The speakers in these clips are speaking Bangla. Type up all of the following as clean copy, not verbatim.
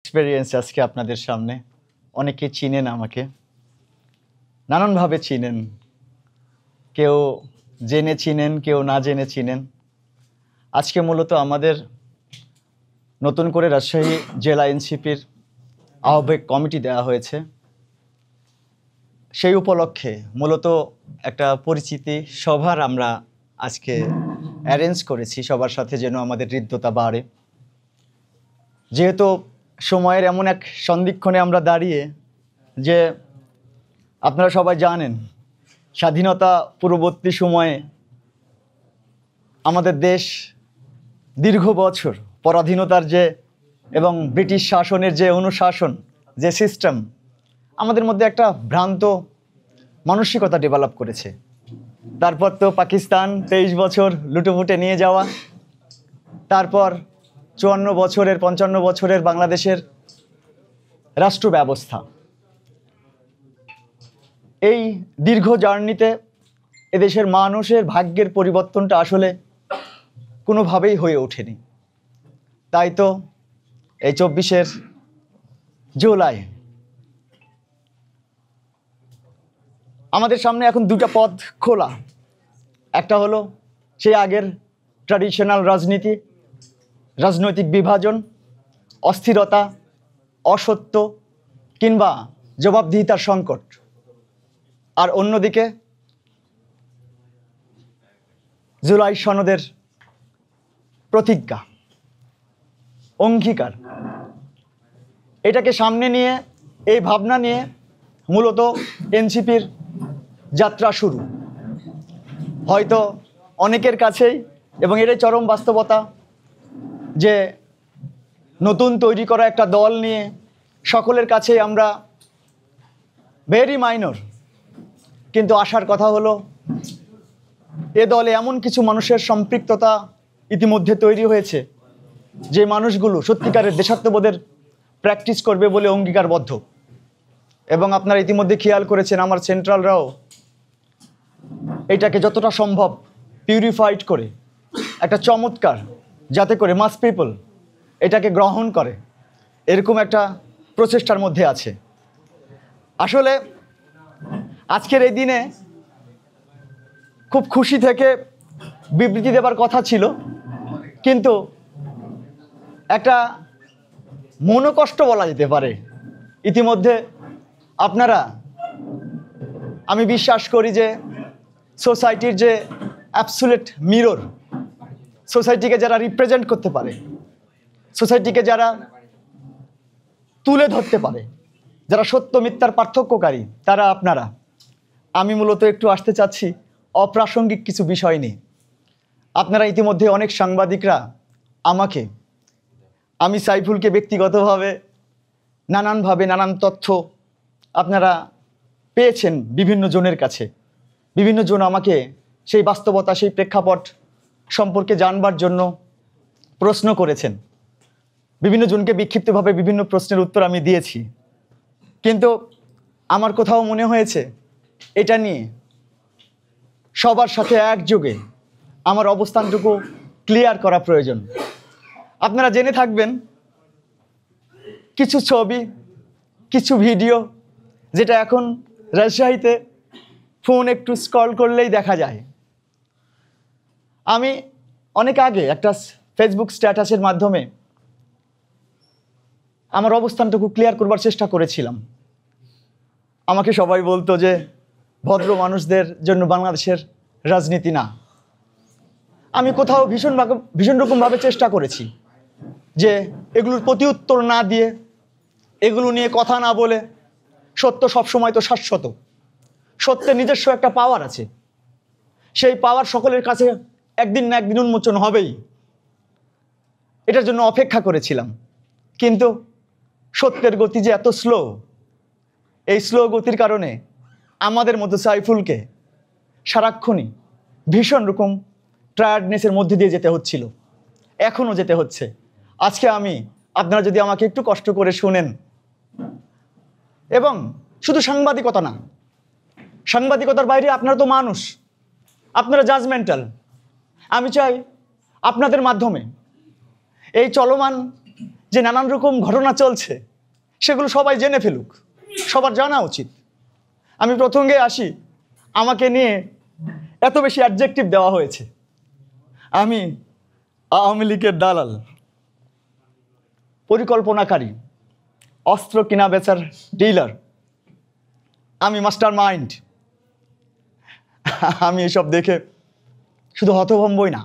এক্সপেরিয়েন্স আজকে আপনাদের সামনে। অনেকে চিনেন আমাকে, নানানভাবে চিনেন, কেউ জেনে চিনেন, কেউ না জেনে চিনেন। আজকে মূলত আমাদের নতুন করে রাজশাহী জেলা এনসিপির আহ্বায়ক কমিটি দেওয়া হয়েছে। সেই উপলক্ষে মূলত একটা পরিচিতি সভার আমরা আজকে অ্যারেঞ্জ করেছি, সবার সাথে যেন আমাদের হৃদ্যতা বাড়ে। যেহেতু সময়ের এমন এক সন্ধিক্ষণে আমরা দাঁড়িয়ে, যে আপনারা সবাই জানেন স্বাধীনতা পূর্ববর্তী সময়ে আমাদের দেশ দীর্ঘ বছর পরাধীনতার যে এবং ব্রিটিশ শাসনের যে অনুশাসন, যে সিস্টেম, আমাদের মধ্যে একটা ভ্রান্ত মানসিকতা ডেভেলপ করেছে। তারপর তো পাকিস্তান 23 বছর লুটেপুটে নিয়ে যাওয়া, তারপর 55 বছরের বাংলাদেশের রাষ্ট্র ব্যবস্থা। এই দীর্ঘ জার্নিতে এদেশের মানুষের ভাগ্যের পরিবর্তনটা আসলে কোনোভাবেই হয়ে ওঠেনি। তাই তো এই 24শে জুলাই আমাদের সামনে এখন দুটা পথ খোলা। একটা হলো সেই আগের ট্র্যাডিশনাল রাজনৈতিক বিভাজন, অস্থিরতা, অসত্য কিংবা জবাবদিহিতার সংকট। আর অন্যদিকে জুলাই সনদের প্রতিজ্ঞা, অঙ্গীকার। এটাকে সামনে নিয়ে, এই ভাবনা নিয়ে মূলত এনসিপির যাত্রা শুরু। হয়তো অনেকের কাছেই, এবং এটাই চরম বাস্তবতা, যে নতুন তৈরি করা একটা দল নিয়ে সকলের কাছেই আমরা ভেরি মাইনর। কিন্তু আসার কথা হলো, এ দলে এমন কিছু মানুষের সম্পৃক্ততা ইতিমধ্যে তৈরি হয়েছে, যে মানুষগুলো সত্যিকারের দেশাত্মবোধের প্র্যাকটিস করবে বলে অঙ্গীকারবদ্ধ। এবং আপনারা ইতিমধ্যে খেয়াল করেছেন, আমার সেন্ট্রালরাও এটাকে যতটা সম্ভব পিউরিফাইড করে একটা চমৎকার, যাতে করে মাস পিপল এটাকে গ্রহণ করে, এরকম একটা প্রচেষ্টার মধ্যে আছে। আসলে আজকের এই দিনে খুব খুশি থেকে বিবৃতি দেবার কথা ছিল, কিন্তু একটা মনোকষ্ট বলা যেতে পারে। ইতিমধ্যে আপনারা, আমি বিশ্বাস করি যে সোসাইটির যে অ্যাবসুলেট মিরর, সোসাইটিকে যারা রিপ্রেজেন্ট করতে পারে, সোসাইটিকে যারা তুলে ধরতে পারে, যারা সত্য মিথ্যার পার্থক্যকারী, তারা আপনারা। আমি মূলত একটু আসতে চাচ্ছি অপ্রাসঙ্গিক কিছু বিষয় নিয়ে। আপনারা ইতিমধ্যে অনেক সাংবাদিকরা আমাকে, আমি সাইফুলকে ব্যক্তিগতভাবে নানানভাবে নানান তথ্য আপনারা পেয়েছেন বিভিন্ন জনের কাছে। বিভিন্ন জন আমাকে সেই বাস্তবতা, সেই প্রেক্ষাপট সম্পর্কে জানবার জন্য প্রশ্ন করেছেন। বিভিন্ন জনকে বিক্ষিপ্তভাবে বিভিন্ন প্রশ্নের উত্তর আমি দিয়েছি। কিন্তু আমার কোথাও মনে হয়েছে এটা নিয়ে সবার সাথে একযোগে আমার অবস্থানটুকু ক্লিয়ার করা প্রয়োজন। আপনারা জেনে থাকবেন কিছু ছবি, কিছু ভিডিও, যেটা এখন রাজশাহীতে ফোন একটু স্ক্রল করলেই দেখা যায়। আমি অনেক আগে একটা ফেসবুক স্ট্যাটাসের মাধ্যমে আমার অবস্থানটুকু ক্লিয়ার করবার চেষ্টা করেছিলাম। আমাকে সবাই বলতো যে ভদ্র মানুষদের জন্য বাংলাদেশের রাজনীতি না। আমি কোথাও ভীষণ রকমভাবে চেষ্টা করেছি যে এগুলোর প্রতি উত্তর না দিয়ে, এগুলো নিয়ে কথা না বলে, সত্য সবসময় তো শাশ্বত, সত্যের নিজস্ব একটা পাওয়ার আছে, সেই পাওয়ার সকলের কাছে একদিন না একদিন উন্মোচন হবেই, এটার জন্য অপেক্ষা করেছিলাম। কিন্তু সত্যের গতি যে এত স্লো, এই স্লো গতির কারণে আমাদের মতো সাইফুলকে সারাক্ষণই ভীষণ রকম টায়ার্ডনেসের মধ্যে দিয়ে যেতে হচ্ছিল, এখনও যেতে হচ্ছে। আজকে আপনারা যদি আমাকে একটু কষ্ট করে শুনেন, এবং শুধু সাংবাদিকতা না, সাংবাদিকতার বাইরে আপনারা তো মানুষ, আপনারা জাজমেন্টাল। আমি চাই আপনাদের মাধ্যমে এই চলমান যে নানান রকম ঘটনা চলছে সেগুলো সবাই জেনে ফেলুক, সবার জানা উচিত। আমি প্রসঙ্গে আসি, আমাকে নিয়ে এত বেশি অ্যাডজেক্টিভ দেওয়া হয়েছে। আমি আওয়ামী লীগের দালাল, পরিকল্পনাকারী, অস্ত্র কিনা বেচার ডিলার, আমি মাস্টার মাইন্ড। আমি এসব দেখে শুধু হতভম্বই না,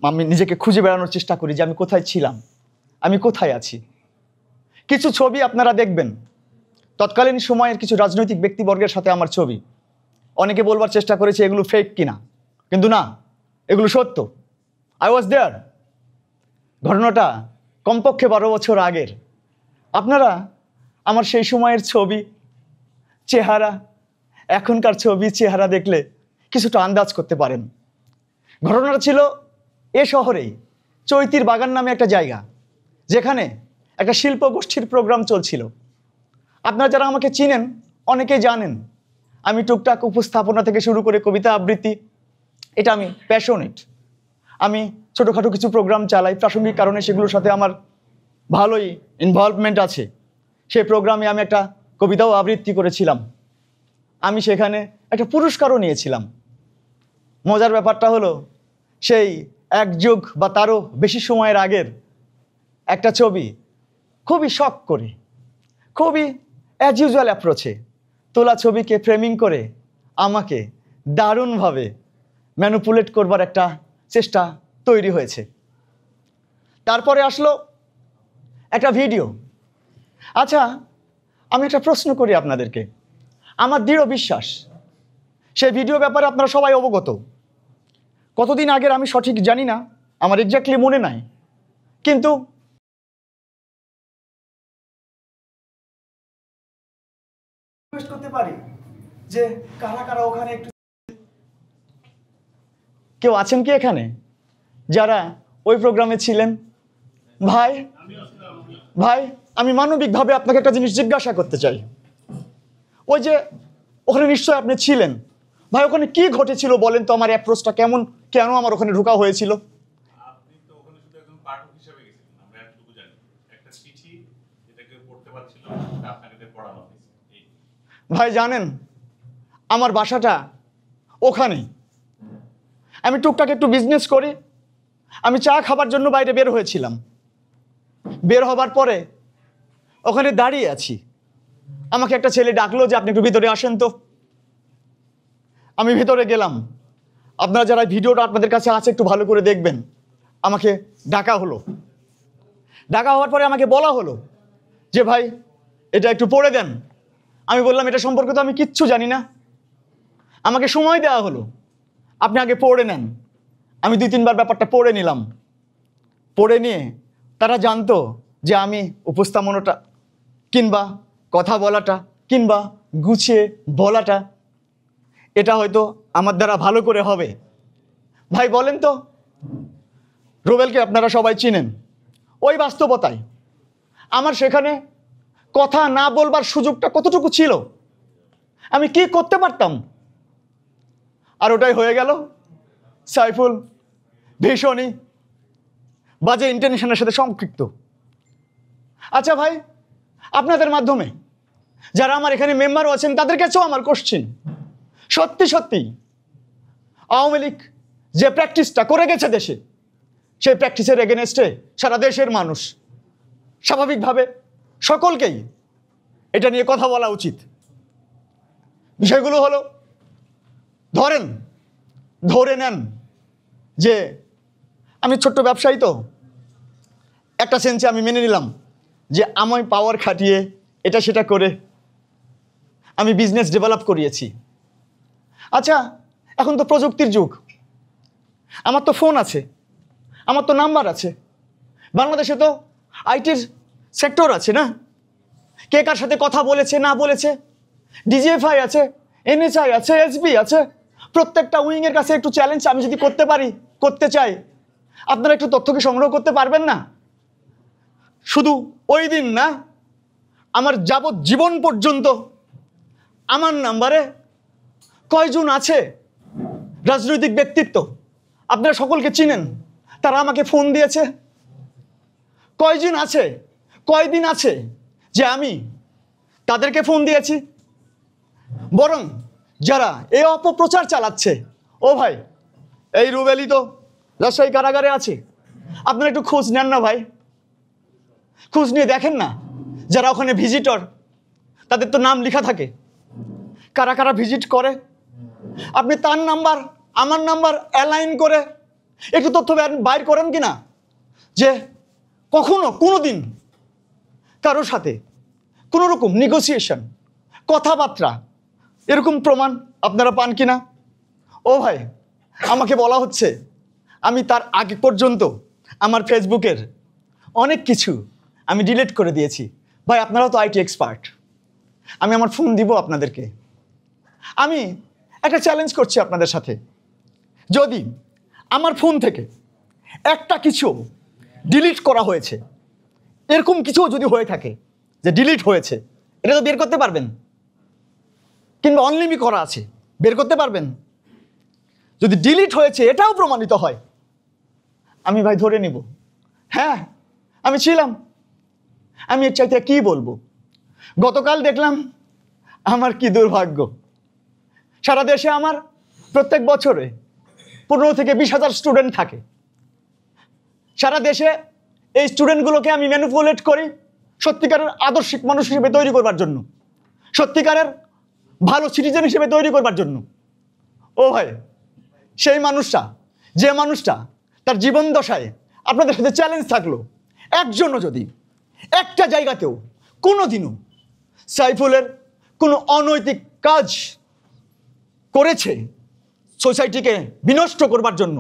আমি নিজেকে খুঁজে বেড়ানোর চেষ্টা করি যে আমি কোথায় ছিলাম, আমি কোথায় আছি। কিছু ছবি আপনারা দেখবেন, তৎকালীন সময়ের কিছু রাজনৈতিক ব্যক্তিবর্গের সাথে আমার ছবি। অনেকে বলবার চেষ্টা করেছে এগুলো ফেক কিনা, কিন্তু না, এগুলো সত্য। আই ওয়াজ দেয়ার। ঘটনাটা কমপক্ষে 12 বছর আগের। আপনারা আমার সেই সময়ের ছবি, চেহারা, এখনকার ছবি, চেহারা দেখলে কিছুটা আন্দাজ করতে পারেন। ঘটনাটা ছিল এ শহরেই চৈতির বাগান নামে একটা জায়গা, যেখানে একটা শিল্প গোষ্ঠীর প্রোগ্রাম চলছিল। আপনারা যারা আমাকে চিনেন অনেকেই জানেন আমি টুকটাক উপস্থাপনা থেকে শুরু করে কবিতা আবৃত্তি, এটা আমি প্যাশনেট। আমি ছোটোখাটো কিছু প্রোগ্রাম চালাই, প্রাসঙ্গিক কারণে সেগুলোর সাথে আমার ভালোই ইনভলভমেন্ট আছে। সেই প্রোগ্রামে আমি একটা কবিতাও আবৃত্তি করেছিলাম, আমি সেখানে একটা পুরস্কারও নিয়েছিলাম। মজার ব্যাপারটা হলো সেই 1 যুগ বা তারও বেশি সময়ের আগের একটা ছবি খুবই শখ করে, খুবই অ্যাজ ইউজুয়াল অ্যাপ্রোচে তোলা ছবিকে ফ্রেমিং করে আমাকে দারুণভাবে ম্যানিপুলেট করবার একটা চেষ্টা তৈরি হয়েছে। তারপরে আসলো একটা ভিডিও। আচ্ছা, আমি একটা প্রশ্ন করি আপনাদেরকে। আমার দৃঢ় বিশ্বাস সেই ভিডিও ব্যাপারে আপনারা সবাই অবগত। কতদিন আগের আমি সঠিক জানি না, আমার এক্স্যাক্টলি মনে নাই, কিন্তু করতে পারি যে কারা কারা ওখানে একটু, কেউ আছেন কি এখানে যারা ওই প্রোগ্রামে ছিলেন? ভাই ভাই আমি মানবিকভাবে আপনাকে একটা জিনিস জিজ্ঞাসা করতে চাই। ওই যে ওখানে নিশ্চয় আপনি ছিলেন, ভাই ওখানে কি ঘটেছিল বলেন তো? আমার অ্যাপ্রোচটা কেমন, কেন আমার ওখানে ঢোকা হয়েছিল? আপনি তো ওখানে শুধু একজন পাঠক হিসেবে গেছিলেন, আমরা এতটুকু জানি। একটা চিঠি যেটা কেউ পড়তে পারছিল না, সেটা আপনাকে দিয়ে পড়ানো হয়েছে। ভাই জানেন আমার বাসাটা ওখানেই। আমি টুকটাক একটু বিজনেস করি, আমি চা খাবার জন্য বাইরে বের হয়েছিলাম। বের হবার পরে ওখানে দাঁড়িয়ে আছি, আমাকে একটা ছেলে ডাকলো যে আপনি একটু ভিতরে আসেন তো। আমি ভিতরে গেলাম। আপনারা যারা ভিডিওটা আপনাদের কাছে আছে একটু ভালো করে দেখবেন। আমাকে ডাকা হলো, ডাকা হওয়ার পরে আমাকে বলা হলো যে ভাই এটা একটু পড়ে দেন। আমি বললাম এটা সম্পর্কে তো আমি কিচ্ছু জানি না। আমাকে সময় দেওয়া হলো, আপনি আগে পড়ে নেন। আমি 2-3 বার ব্যাপারটা পড়ে নিলাম। পড়ে নিয়ে তারা জানতো যে আমি উপস্থাপনাটা কিংবা কথা বলাটা কিংবা গুছিয়ে বলাটা এটা হয়তো আমার দ্বারা ভালো করে হবে। ভাই বলেন তো, রুবেলকে আপনারা সবাই চিনেন। ওই বাস্তবতায় আমার সেখানে কথা না বলবার সুযোগটা কতটুকু ছিল, আমি কি করতে পারতাম? আর ওটাই হয়ে গেল। সাইফুল ভীষণই বাজে ইন্টেনশনের সাথে সম্পৃক্ত। আচ্ছা ভাই, আপনাদের মাধ্যমে যারা আমার এখানে মেম্বারও আছেন তাদের কাছেও আমার কোশ্চেন, সত্যি সত্যি আওয়ামী লীগ যে প্র্যাকটিসটা করে গেছে দেশে, সেই প্র্যাকটিসের এগেনস্টে সারা দেশের মানুষ স্বাভাবিকভাবে সকলকেই এটা নিয়ে কথা বলা উচিত। বিষয়গুলো হলো, ধরে নেন যে আমি ছোট্ট ব্যবসায়ী, তো একটা সেন্সে আমি মেনে নিলাম যে আমি পাওয়ার খাটিয়ে এটা সেটা করে আমি বিজনেস ডেভেলপ করিয়েছি। আচ্ছা, এখন তো প্রযুক্তির যুগ, আমার তো ফোন আছে, আমার তো নাম্বার আছে, বাংলাদেশে তো আইটির সেক্টর আছে না? কে কার সাথে কথা বলেছে না বলেছে, ডিজিএফআই আছে, এনএসআই আছে, এসবি আছে। প্রত্যেকটা উইংয়ের কাছে একটু চ্যালেঞ্জ আমি যদি করতে চাই, আপনারা একটু তথ্যকে সংগ্রহ করতে পারবেন না? শুধু ওই দিন না, আমার যাবজ্জীবন পর্যন্ত আমার নাম্বারে কয়জন আছে রাজনৈতিক ব্যক্তিত্ব, আপনারা সকলকে চিনেন, তারা আমাকে ফোন দিয়েছে, কয়দিন আছে যে আমি তাদেরকে ফোন দিয়েছি? বরং যারা এই অপপ্রচার চালাচ্ছে, ও ভাই এই রুবেলি তো রাজশাহী কারাগারে আছে, আপনারা একটু খোঁজ নেন না ভাই, খোঁজ নিয়ে দেখেন না যারা ওখানে ভিজিটর তাদের তো নাম লেখা থাকে, কারা কারা ভিজিট করে। আপনি তার নাম্বার আমার নাম্বার অ্যালাইন করে একটু তথ্য বাইর করেন কিনা যে কখনো কোনো দিন কারোর সাথে কোনো রকম নেগোসিয়েশন, কথাবার্তা, এরকম প্রমাণ আপনারা পান কিনা? ও ভাই আমাকে বলা হচ্ছে আমি তার আগে পর্যন্ত আমার ফেসবুকের অনেক কিছু আমি ডিলিট করে দিয়েছি। ভাই আপনারাও তো আইটি এক্সপার্ট, আমি আমার ফোন দিব আপনাদেরকে। আমি একটা চ্যালেঞ্জ করছি আপনাদের সাথে, যদি আমার ফোন থেকে একটা কিছু ডিলিট করা হয়েছে, এরকম কিছু যদি হয়ে থাকে যে ডিলিট হয়েছে, এটা তো বের করতে পারবেন, কিংবা অনলিমি করা আছে বের করতে পারবেন। যদি ডিলিট হয়েছে এটাও প্রমাণিত হয়, আমি ভাই ধরে নিব হ্যাঁ আমি ছিলাম। আমি এর চাইতে কি বলবো? গতকাল দেখলাম, আমার কি দুর্ভাগ্য, সারা দেশে আমার প্রত্যেক বছরে 15 থেকে 20,000 স্টুডেন্ট থাকে। সারা দেশে এই স্টুডেন্টগুলোকে আমি ম্যানিপুলেট করি সত্যিকারের আদর্শিক মানুষ হিসেবে তৈরি করবার জন্য, সত্যিকারের ভালো সিটিজেন হিসেবে তৈরি করবার জন্য। ও ভাই সেই মানুষটা, যে মানুষটা তার জীবন দশায় আপনাদের সাথে চ্যালেঞ্জ থাকলো, একজনও যদি একটা জায়গাতেও কোনো দিনও সাইফুলের কোনো অনৈতিক কাজ করেছে সোসাইটিকে বিনষ্ট করবার জন্য,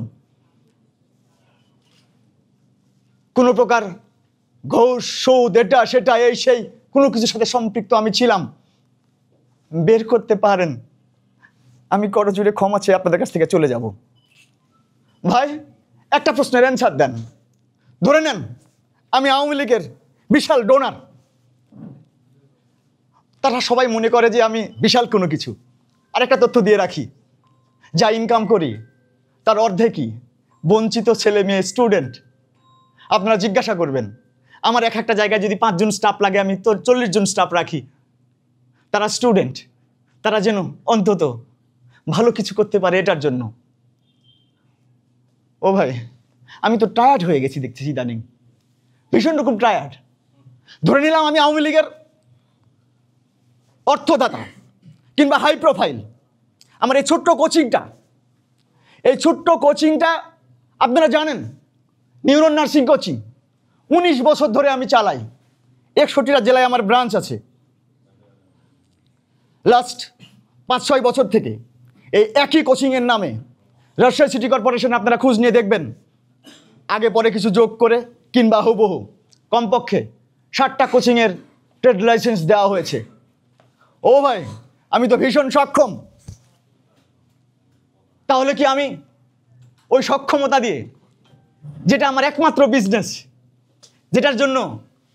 কোনো প্রকার ঘুষ সুদ এটা সেটা এই সেই কোনো কিছুর সাথে সম্পৃক্ত আমি ছিলাম, বের করতে পারেন, আমি করজোড়ে ক্ষমা চেয়ে আপনাদের কাছ থেকে চলে যাব। ভাই একটা প্রশ্নের অ্যান্সার দেন। ধরে নেন আমি আওয়ামী লীগের বিশাল ডোনার, তারা সবাই মনে করে যে আমি বিশাল কোনো কিছু। আর একটা তথ্য দিয়ে রাখি, যা ইনকাম করি তার অর্ধেকই বঞ্চিত ছেলে মেয়ে স্টুডেন্ট। আপনারা জিজ্ঞাসা করবেন, আমার একটা জায়গায় যদি 5 জন স্টাফ লাগে আমি তো 40 জন স্টাফ রাখি, তারা স্টুডেন্ট, তারা যেন অন্তত ভালো কিছু করতে পারে এটার জন্য। ও ভাই আমি তো টায়ার্ড হয়ে গেছি দেখতেছি ইদানিং, ভীষণ রকম টায়ার্ড। ধরে নিলাম আমি আওয়ামী লীগের অর্থদাতা কিংবা হাই প্রোফাইল, আমার এই ছোট্ট কোচিংটা আপনারা জানেন, নিউরন নার্সিং কোচিং 19 বছর ধরে আমি চালাই, 61টা জেলায় আমার ব্রাঞ্চ আছে। লাস্ট 5-6 বছর থেকে এই একই কোচিংয়ের নামে রাজশাহী সিটি কর্পোরেশন আপনারা খোঁজ নিয়ে দেখবেন, আগে পরে কিছু যোগ করে কিংবা হুবহু কমপক্ষে 60টা কোচিংয়ের ট্রেড লাইসেন্স দেওয়া হয়েছে। ও ভাই আমি তো ভীষণ সক্ষম, তাহলে কি আমি ওই সক্ষমতা দিয়ে, যেটা আমার একমাত্র বিজনেস, যেটার জন্য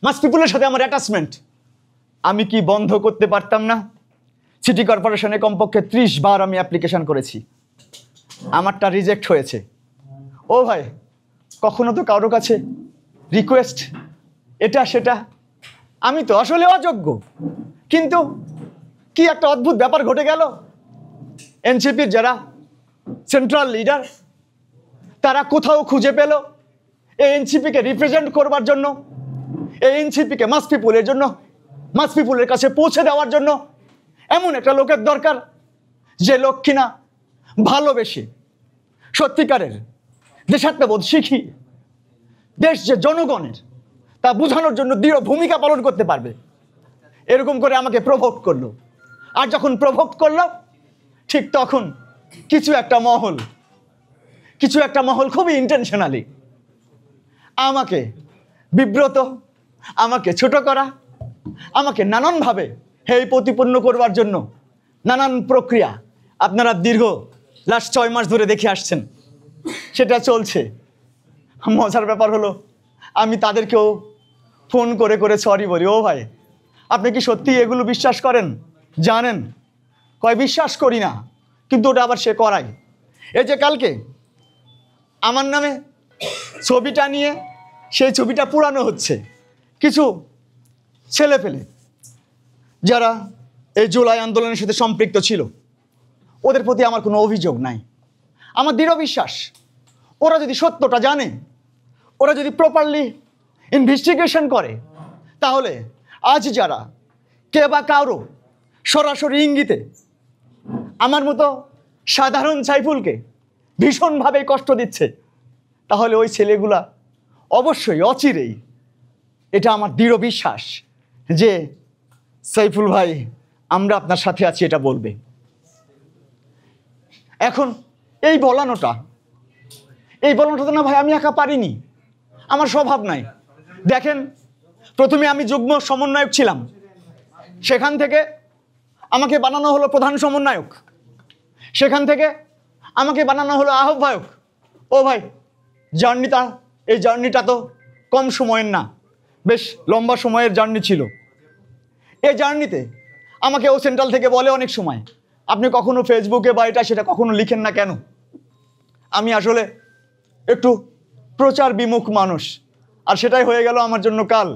মাস পিপুলের সাথে আমার অ্যাটাচমেন্ট, আমি কি বন্ধ করতে পারতাম না? সিটি কর্পোরেশনে কমপক্ষে 30 বার আমি অ্যাপ্লিকেশন করেছি, আমারটা রিজেক্ট হয়েছে। ও ভাই কখনো তো কারোর কাছে রিকোয়েস্ট এটা সেটা, আমি তো আসলে অযোগ্য, কিন্তু কি একটা অদ্ভুত ব্যাপার ঘটে গেল। এনসিপির যারা সেন্ট্রাল লিডার তারা কোথাও খুঁজে পেল এই এনসিপিকে রিপ্রেজেন্ট করবার জন্য, এই এনসিপিকে মাস পিপুলের জন্য, মাস পিপুলের কাছে পৌঁছে দেওয়ার জন্য এমন একটা লোকের দরকার, যে লোক কিনা ভালোবেসে সত্যিকারের দেশাত্মবোধ শিখিয়ে দেশ যে জনগণের তা বোঝানোর জন্য দৃঢ় ভূমিকা পালন করতে পারবে। এরকম করে আমাকে প্রভোক করলো, আর যখন প্রভোক করলো ঠিক তখন কিছু একটা মহল খুবই ইন্টেনশনালি আমাকে বিব্রত, আমাকে ছোট করা, আমাকে নানানভাবে হেয় প্রতিপন্ন করবার জন্য নানান প্রক্রিয়া আপনারা দীর্ঘ লাস্ট 6 মাস ধরে দেখে আসছেন, সেটা চলছে। মজার ব্যাপার হলো আমি তাদেরকেও ফোন করে করে সরি বলি, ও ভাই আপনি কি সত্যি এগুলো বিশ্বাস করেন? জানেন কয় বিশ্বাস করি না, কিন্তু ওটা আবার সে করায়। এই যে কালকে আমার নামে ছবিটা নিয়ে সেই ছবিটা পুরানো হচ্ছে। কিছু ছেলে পেলে যারা এই জুলাই আন্দোলনের সাথে সম্পৃক্ত ছিল, ওদের প্রতি আমার কোনো অভিযোগ নাই। আমার দৃঢ় বিশ্বাস, ওরা যদি সত্যটা জানে, ওরা যদি প্রপারলি ইনভেস্টিগেশন করে, তাহলে আজ যারা কে বা কারো সরাসরি ইঙ্গিতে আমার মতো সাধারণ সাইফুলকে ভীষণভাবে কষ্ট দিচ্ছে, তাহলে ওই ছেলেগুলা অবশ্যই অচিরেই, এটা আমার দৃঢ় বিশ্বাস, যে সাইফুল ভাই আমরা আপনার সাথে আছি এটা বলবে। এখন এই বলানোটা তো না ভাই আমি একা পারিনি, আমার স্বভাব নাই। দেখেন, প্রথমে আমি যুগ্ম সমন্বয়ক ছিলাম, সেখান থেকে আমাকে বানানো হলো প্রধান সমন্বয়ক, সেখান থেকে আমাকে বানানো হলো আহ্বায়ক। ও ভাই, এই জার্নিটা তো কম সময়ের না, বেশ লম্বা সময়ের জার্নি ছিল। এই জার্নিতে আমাকে ও সেন্ট্রাল থেকে বলে অনেক সময়, আপনি কখনো ফেসবুকে বা এটা সেটা কখনো লিখেন না কেন? আমি আসলে একটু প্রচার বিমুখ মানুষ, আর সেটাই হয়ে গেল আমার জন্য কাল।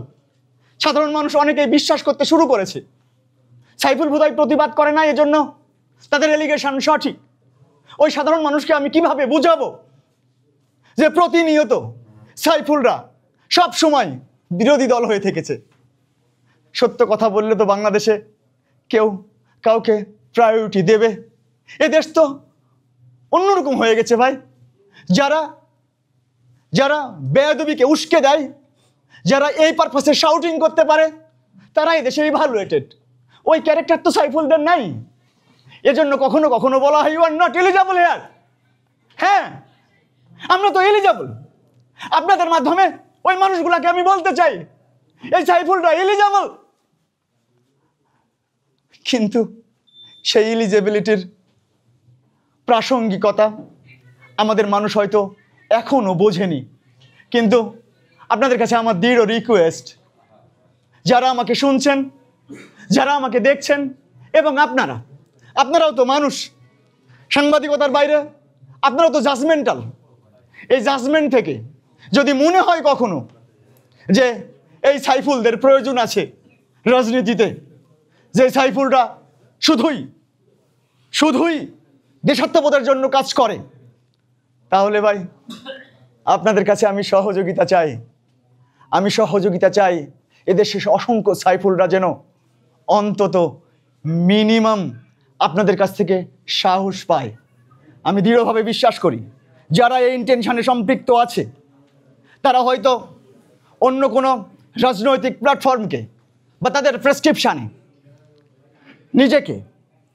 সাধারণ মানুষ অনেকেই বিশ্বাস করতে শুরু করেছে সাইফুল বোধহয় প্রতিবাদ করে না, এজন্য তাদের এলিগেশন সঠিক। ওই সাধারণ মানুষকে আমি কিভাবে বুঝাবো যে প্রতিনিয়ত সাইফুলরা সব সময় বিরোধী দল হয়ে থেকেছে? সত্য কথা বললে তো বাংলাদেশে কেউ কাউকে প্রায়োরিটি দেবে? এ দেশ তো অন্যরকম হয়ে গেছে ভাই। যারা যারা বেয়াদবিকে উস্কে দেয়, যারা এই পারপাসে শাউটিং করতে পারে, তারা এই দেশে ইভালুয়েটেড। ওই ক্যারেক্টার তো সাইফুলদের নাই, এজন্য কখনো কখনো বলা হয় you are not eligible here. হ্যাঁ, আমরা তো এলিজেবল। আপনাদের মাধ্যমে ওই মানুষগুলাকে আমি বলতে চাই, এই সাইফুলরা এলিজেবল। কিন্তু সেই এলিজিবিলিটির প্রাসঙ্গিকতা আমাদের মানুষ হয়তো এখনো বোঝেনি। কিন্তু আপনাদের কাছে আমার দৃঢ় রিকোয়েস্ট, যারা আমাকে শুনছেন, যারা আমাকে দেখছেন, এবং আপনারাও তো মানুষ, সাংবাদিকতার বাইরে আপনারাও তো জাজমেন্টাল। এই জাজমেন্ট থেকে যদি মনে হয় কখনো যে এই সাইফুলদের প্রয়োজন আছে রাজনীতিতে, যে সাইফুলরা শুধুই দেশাত্মবোধের জন্য কাজ করে, তাহলে ভাই আপনাদের কাছে আমি সহযোগিতা চাই। এদেশে অসংখ্য সাইফুলরা যেন অন্তত মিনিমাম আপনাদের কাছ থেকে সাহস পায়। আমি দৃঢ়ভাবে বিশ্বাস করি, যারা এই ইন্টেনশনে সম্পৃক্ত আছে, তারা হয়তো অন্য কোনো রাজনৈতিক প্ল্যাটফর্মকে বা তাদের প্রেসক্রিপশানে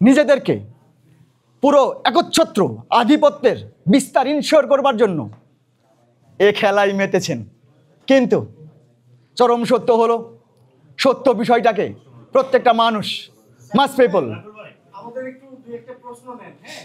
নিজেদেরকে পুরো একচ্ছত্র আধিপত্যের বিস্তার ইনশিওর করবার জন্য এ খেলায় মেতেছেন। কিন্তু চরম সত্য হলো, সত্য বিষয়টাকে প্রত্যেকটা মানুষ, মাস পিপল, আমাদের একটু দুই একটা প্রশ্ন নেন। হ্যাঁ।